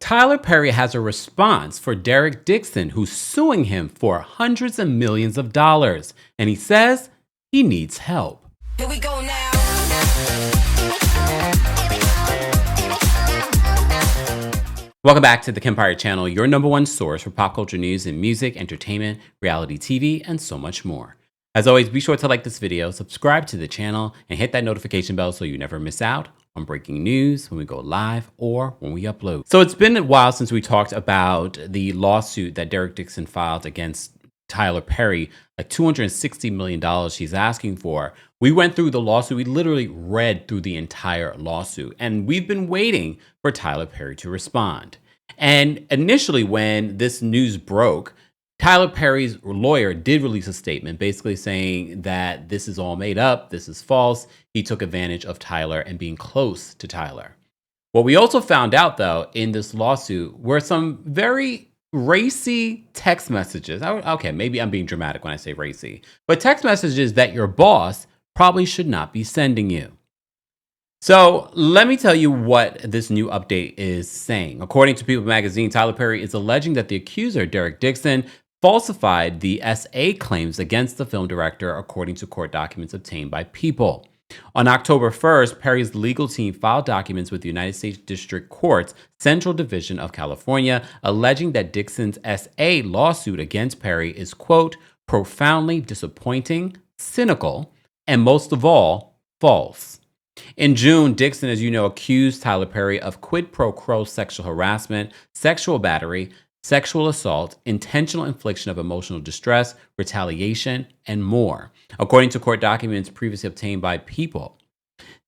Tyler Perry has a response for Derek Dixon, who's suing him for hundreds of millions of dollars. And he says he needs help. Here we go now. Welcome back to the Kempire channel, your number one source for pop culture news in music, entertainment, reality TV, and so much more. As always, be sure to like this video, subscribe to the channel, and hit that notification bell so you never miss out on breaking news when we go live or when we upload. So it's been a while since we talked about the lawsuit that Derek Dixon filed against Tyler Perry, like $260 million he's asking for. We went through the lawsuit. We literally read through the entire lawsuit, and we've been waiting for Tyler Perry to respond. And initially, when this news broke, Tyler Perry's lawyer did release a statement basically saying that this is all made up, this is false. He took advantage of Tyler and being close to Tyler. What we also found out, though, in this lawsuit were some very racy text messages. Okay, maybe I'm being dramatic when I say racy, but text messages that your boss probably should not be sending you. So let me tell you what this new update is saying. According to People magazine, Tyler Perry is alleging that the accuser, Derek Dixon, falsified the SA claims against the film director, according to court documents obtained by People. On October 1st, Perry's legal team filed documents with the United States District Court's Central Division of California, alleging that Dixon's SA lawsuit against Perry is, quote, profoundly disappointing, cynical, and most of all, false. In June, Dixon, as you know, accused Tyler Perry of quid pro quo sexual harassment, sexual battery, sexual assault, intentional infliction of emotional distress, retaliation, and more, according to court documents previously obtained by People.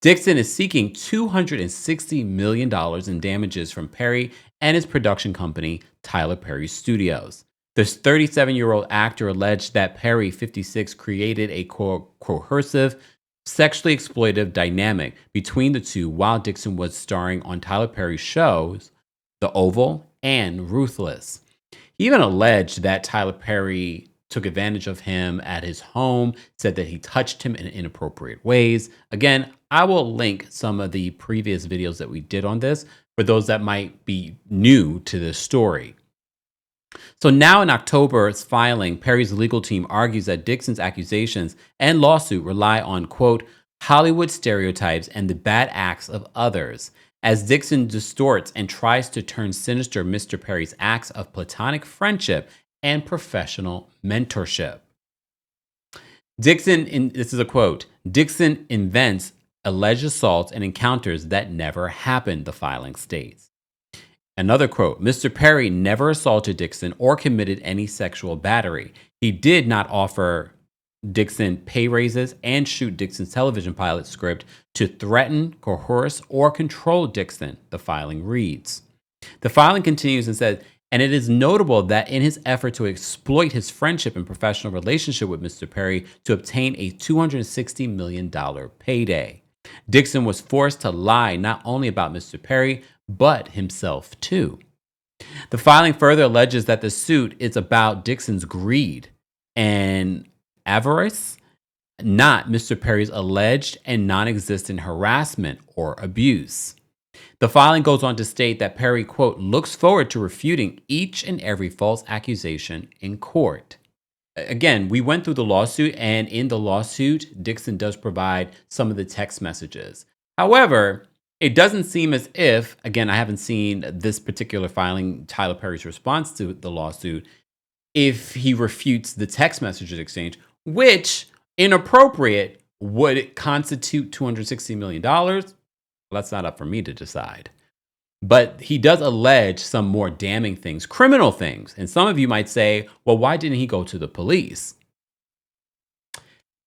Dixon is seeking $260 million in damages from Perry and his production company, Tyler Perry Studios. This 37-year-old actor alleged that Perry, 56, created a coercive, sexually exploitive dynamic between the two while Dixon was starring on Tyler Perry's shows, The Oval and Ruthless. He even alleged that Tyler Perry took advantage of him at his home, said that he touched him in inappropriate ways. Again, I will link some of the previous videos that we did on this for those that might be new to this story. So now in October's filing, Perry's legal team argues that Dixon's accusations and lawsuit rely on, quote, Hollywood stereotypes and the bad acts of others, as Dixon distorts and tries to turn sinister Mr. Perry's acts of platonic friendship and professional mentorship. This is a quote, Dixon invents alleged assaults and encounters that never happened, the filing states. Another quote, Mr. Perry never assaulted Dixon or committed any sexual battery. He did not offer Dixon pay raises and shoot Dixon's television pilot script to threaten, coerce, or control Dixon, the filing reads. The filing continues and says, and it is notable that in his effort to exploit his friendship and professional relationship with Mr. Perry to obtain a $260 million payday, Dixon was forced to lie not only about Mr. Perry, but himself too. The filing further alleges that the suit is about Dixon's greed and avarice, not Mr. Perry's alleged and non-existent harassment or abuse. The filing goes on to state that Perry, quote, looks forward to refuting each and every false accusation in court. Again, we went through the lawsuit, and in the lawsuit, Dixon does provide some of the text messages. However, it doesn't seem as if, again, I haven't seen this particular filing, Tyler Perry's response to the lawsuit, if he refutes the text messages exchange, which, inappropriate, would it constitute $260 million? Well, that's not up for me to decide. But he does allege some more damning things, criminal things. And some of you might say, well, why didn't he go to the police?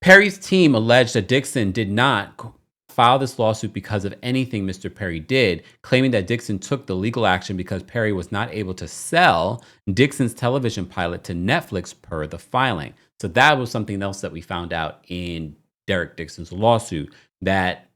Perry's team alleged that Dixon did not file this lawsuit because of anything Mr. Perry did, claiming that Dixon took the legal action because Perry was not able to sell Dixon's television pilot to Netflix per the filing. So that was something else that we found out in Derek Dixon's lawsuit, that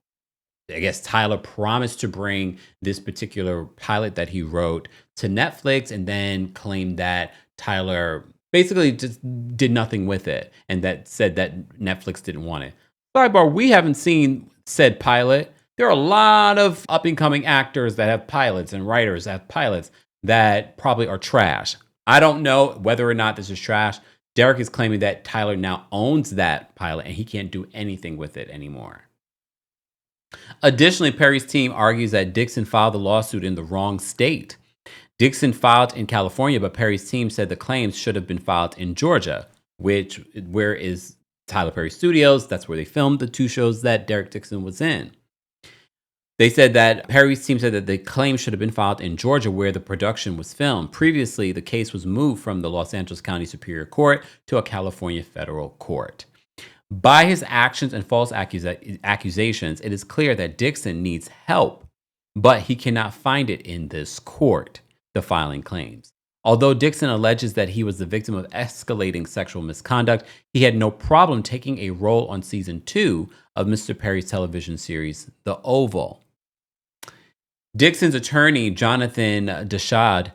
I guess Tyler promised to bring this particular pilot that he wrote to Netflix and then claimed that Tyler basically just did nothing with it and that said that Netflix didn't want it. Sidebar, we haven't seen said pilot. There are a lot of up and coming actors that have pilots and writers that have pilots that probably are trash. I don't know whether or not this is trash. Derek is claiming that Tyler now owns that pilot and he can't do anything with it anymore. Additionally, Perry's team argues that Dixon filed the lawsuit in the wrong state. Dixon filed in California, but Perry's team said the claims should have been filed in Georgia, where is Tyler Perry Studios. That's where they filmed the two shows that Derek Dixon was in. They said that Perry's team said that the claim should have been filed in Georgia, where the production was filmed. Previously, the case was moved from the Los Angeles County Superior Court to a California federal court. By his actions and false accusations, it is clear that Dixon needs help, but he cannot find it in this court, the filing claims. Although Dixon alleges that he was the victim of escalating sexual misconduct, he had no problem taking a role on season 2 of Mr. Perry's television series, The Oval. Dixon's attorney, Jonathan Deshad,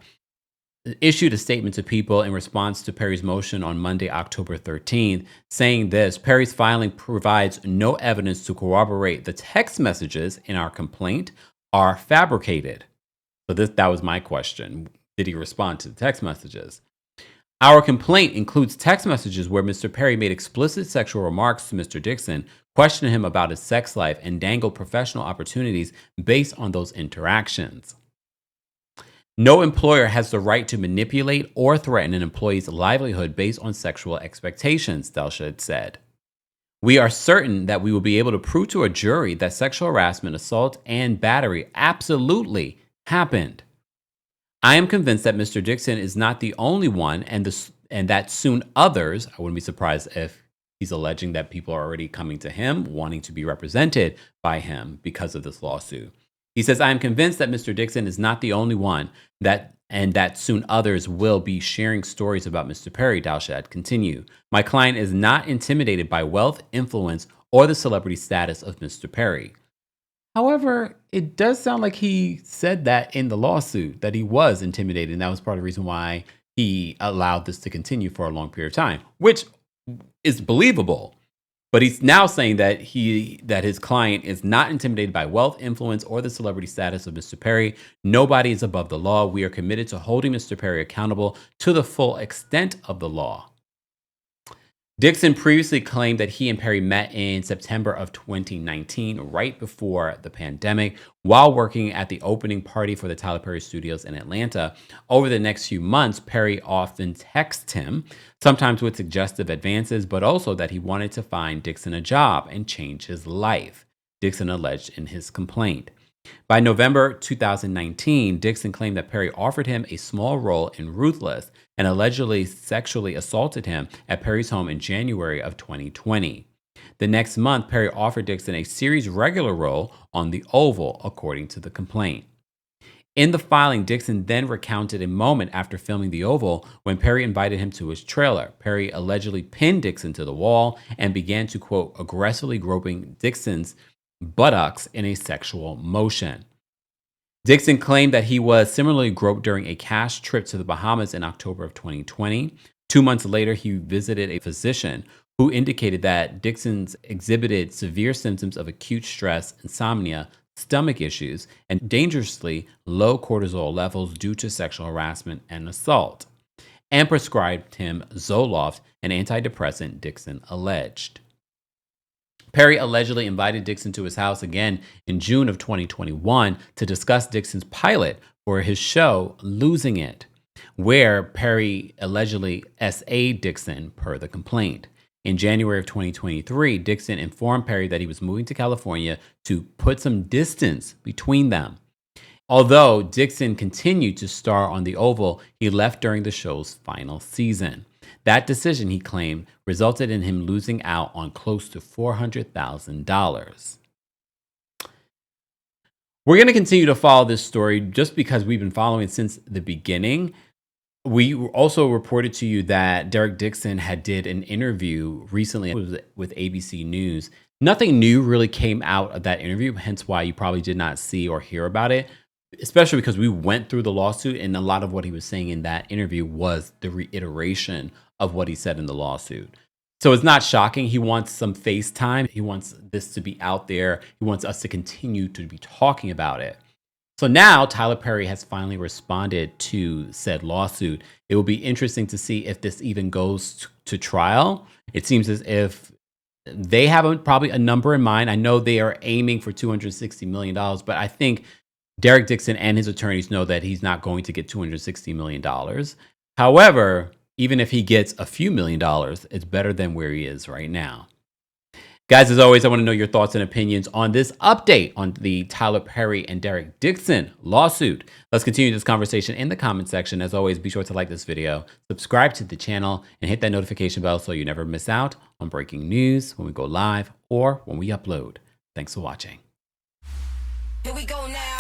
issued a statement to People in response to Perry's motion on Monday, October 13th, saying this: Perry's filing provides no evidence to corroborate the text messages in our complaint are fabricated. So that was my question. Did he respond to the text messages? Our complaint includes text messages where Mr. Perry made explicit sexual remarks to Mr. Dixon, questioned him about his sex life, and dangled professional opportunities based on those interactions. No employer has the right to manipulate or threaten an employee's livelihood based on sexual expectations, Deshad said. We are certain that we will be able to prove to a jury that sexual harassment, assault, and battery absolutely happened. I am convinced that Mr. Dixon is not the only one, and that soon others. I wouldn't be surprised if he's alleging that people are already coming to him, wanting to be represented by him because of this lawsuit. He says, I am convinced that Mr. Dixon is not the only one, and that soon others will be sharing stories about Mr. Perry, Deshad continued. My client is not intimidated by wealth, influence, or the celebrity status of Mr. Perry. However, it does sound like he said that in the lawsuit, that he was intimidated, and that was part of the reason why he allowed this to continue for a long period of time, which is believable. But he's now saying that his client is not intimidated by wealth, influence, or the celebrity status of Mr. Perry. Nobody is above the law. We are committed to holding Mr. Perry accountable to the full extent of the law. Dixon previously claimed that he and Perry met in September of 2019, right before the pandemic, while working at the opening party for the Tyler Perry Studios in Atlanta. Over the next few months, Perry often texted him, sometimes with suggestive advances, but also that he wanted to find Dixon a job and change his life, Dixon alleged in his complaint. By November 2019, Dixon claimed that Perry offered him a small role in Ruthless and allegedly sexually assaulted him at Perry's home in January of 2020. The next month, Perry offered Dixon a series regular role on The Oval, according to the complaint. In the filing, Dixon then recounted a moment after filming The Oval when Perry invited him to his trailer. Perry allegedly pinned Dixon to the wall and began to, quote, aggressively groping Dixon's buttocks in a sexual motion. Dixon claimed that he was similarly groped during a cash trip to the Bahamas in October of 2020. 2 months later, he visited a physician who indicated that Dixon exhibited severe symptoms of acute stress, insomnia, stomach issues, and dangerously low cortisol levels due to sexual harassment and assault, and prescribed him Zoloft, an antidepressant, Dixon alleged. Perry allegedly invited Dixon to his house again in June of 2021 to discuss Dixon's pilot for his show, Losing It, where Perry allegedly SA'd Dixon per the complaint. In January of 2023, Dixon informed Perry that he was moving to California to put some distance between them. Although Dixon continued to star on The Oval, he left during the show's final season. That decision, he claimed, resulted in him losing out on close to $400,000. We're going to continue to follow this story just because we've been following it since the beginning. We also reported to you that Derek Dixon had did an interview recently with ABC News. Nothing new really came out of that interview, hence why you probably did not see or hear about it, especially because we went through the lawsuit and a lot of what he was saying in that interview was the reiteration of what he said in the lawsuit. So it's not shocking. He wants some face time. He wants this to be out there. He wants us to continue to be talking about it. So now Tyler Perry has finally responded to said lawsuit. It will be interesting to see if this even goes to trial. It seems as if they have probably a number in mind. I know they are aiming for $260 million, but I think Derek Dixon and his attorneys know that he's not going to get $260 million. However, even if he gets a few $1,000,000, it's better than where he is right now. Guys, as always, I want to know your thoughts and opinions on this update on the Tyler Perry and Derek Dixon lawsuit. Let's continue this conversation in the comment section. As always, be sure to like this video, subscribe to the channel, and hit that notification bell so you never miss out on breaking news when we go live or when we upload. Thanks for watching. Here we go now.